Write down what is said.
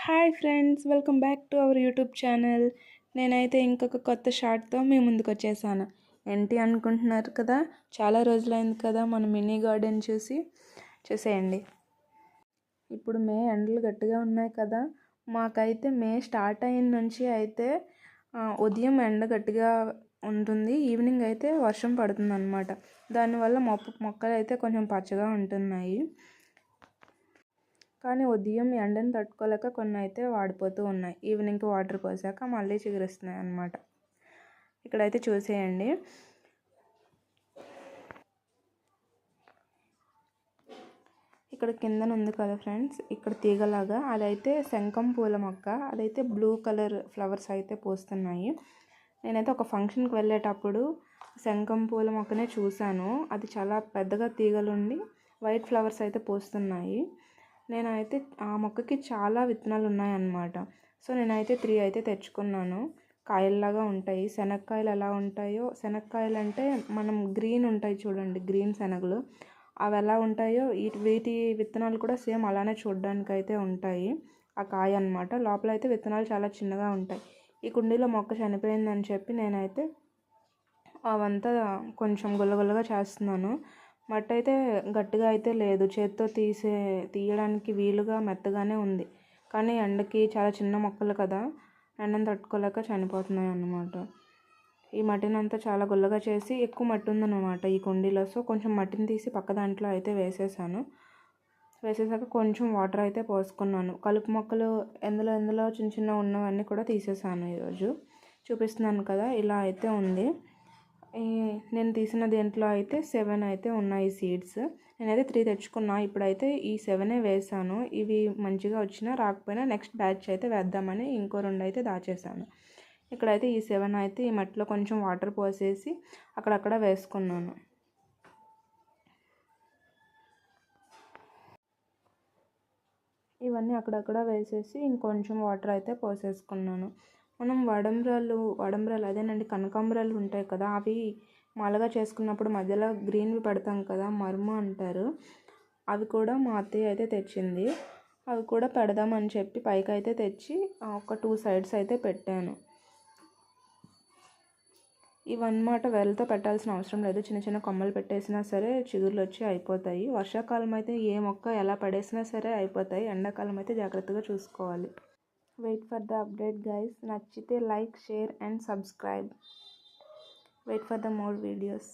Hi friends, welcome back to our YouTube channel. నేనైతే ఇంకొక కొత్త షార్ట్తో మీ ముందుకు వచ్చేసాను. ఏంటి అనుకుంటున్నారు కదా, చాలా రోజులైంది కదా మన మినీ గార్డెన్ చూసేయండి. ఇప్పుడు మే ఎండలు గట్టిగా ఉన్నాయి కదా, మాకైతే మే స్టార్ట్ అయిన నుంచి అయితే ఉదయం ఎండ గట్టిగా ఉంటుంది, ఈవినింగ్ అయితే వర్షం పడుతుంది అన్నమాట. దానివల్ల మొక్కలు అయితే కొంచెం పచ్చగా ఉంటున్నాయి. కానీ ఉదయం ఎండను తట్టుకోలేక కొన్ని అయితే వాడిపోతూ ఉన్నాయి. ఈవినింగ్కి వాటర్ పోసాక మళ్ళీ చిగురిస్తున్నాయి అన్నమాట. ఇక్కడైతే చూసేయండి. ఇక్కడ కిందన ఉంది కదా ఫ్రెండ్స్, ఇక్కడ తీగలాగా అదైతే శంఖం పూల మొక్క. అదైతే బ్లూ కలర్ ఫ్లవర్స్ అయితే పూస్తున్నాయి. నేనైతే ఒక ఫంక్షన్కి వెళ్ళేటప్పుడు శంఖం పూల మొక్కనే చూశాను. అది చాలా పెద్దగా తీగలుండి వైట్ ఫ్లవర్స్ అయితే పూస్తున్నాయి. నేనైతే ఆ మొక్కకి చాలా విత్తనాలు ఉన్నాయన్నమాట. సో నేనైతే 3 అయితే తెచ్చుకున్నాను. కాయల్లాగా ఉంటాయి. శనక్కాయలు ఎలా ఉంటాయో, శనక్కాయలు అంటే మనం గ్రీన్ ఉంటాయి చూడండి, గ్రీన్ శనగలు అవి ఎలా ఉంటాయో వీటి విత్తనాలు కూడా సేమ్ అలానే చూడడానికి అయితే ఉంటాయి. ఆ కాయ అన్నమాట. లోపల అయితే విత్తనాలు చాలా చిన్నగా ఉంటాయి. ఈ కుండీలో మొక్క చనిపోయిందని చెప్పి నేనైతే అవంతా కొంచెం గుల్లగుల్లగా చేస్తున్నాను. మట్టి అయితే గట్టిగా అయితే లేదు, చేత్తో తీయడానికి వీలుగా మెత్తగానే ఉంది. కానీ ఎండకి చాలా చిన్న మొక్కలు కదా, ఎండను తట్టుకోలేక చనిపోతున్నాయి అన్నమాట. ఈ మట్టిని అంతా చాలా గుల్లగా చేసి, ఎక్కువ మట్టి ఉందన్నమాట ఈ కుండీలో. సో కొంచెం మట్టిని తీసి పక్క దాంట్లో అయితే వేసేసాక కొంచెం వాటర్ అయితే పోసుకున్నాను. కలుపు మొక్కలు ఎందులో చిన్న చిన్న ఉన్నవన్నీ కూడా తీసేసాను. ఈరోజు చూపిస్తున్నాను కదా, ఇలా అయితే ఉంది. నేను తీసిన దేంట్లో అయితే 7 అయితే ఉన్నాయి సీడ్స్. నేనైతే 3 తెచ్చుకున్నా. ఇప్పుడైతే ఈ 7 వేసాను. ఇవి మంచిగా వచ్చినా రాకపోయినా నెక్స్ట్ బ్యాచ్ అయితే వేద్దామని ఇంకో 2 అయితే దాచేసాను. ఇక్కడైతే ఈ 7 అయితే ఈ మట్టిలో కొంచెం వాటర్ పోసేసి అక్కడక్కడ వేసుకున్నాను. ఇవన్నీ అక్కడక్కడ వేసేసి ఇంకొంచెం వాటర్ అయితే పోసేసుకున్నాను. మనం వడంబ్రాలు అదేనండి, కనకాంబరాలు ఉంటాయి కదా, అవి మాలగా చేసుకున్నప్పుడు మధ్యలో గ్రీన్వి పెడతాం కదా, మర్మ అంటారు. అవి కూడా మా అత్తయ్య అయితే తెచ్చింది. అవి కూడా పెడదామని చెప్పి పైకి అయితే తెచ్చి ఒక 2 సైడ్స్ అయితే పెట్టాను. ఇవన్నమాట వేలతో పెట్టాల్సిన అవసరం లేదు. చిన్న చిన్న కొమ్మలు పెట్టేసినా సరే చిగుర్లు వచ్చి అయిపోతాయి. వర్షాకాలం అయితే ఏ మొక్క ఎలా పడేసినా సరే అయిపోతాయి. ఎండాకాలం అయితే జాగ్రత్తగా చూసుకోవాలి. Wait for the update guys. నచ్చితే like, share and subscribe. Wait for the more videos.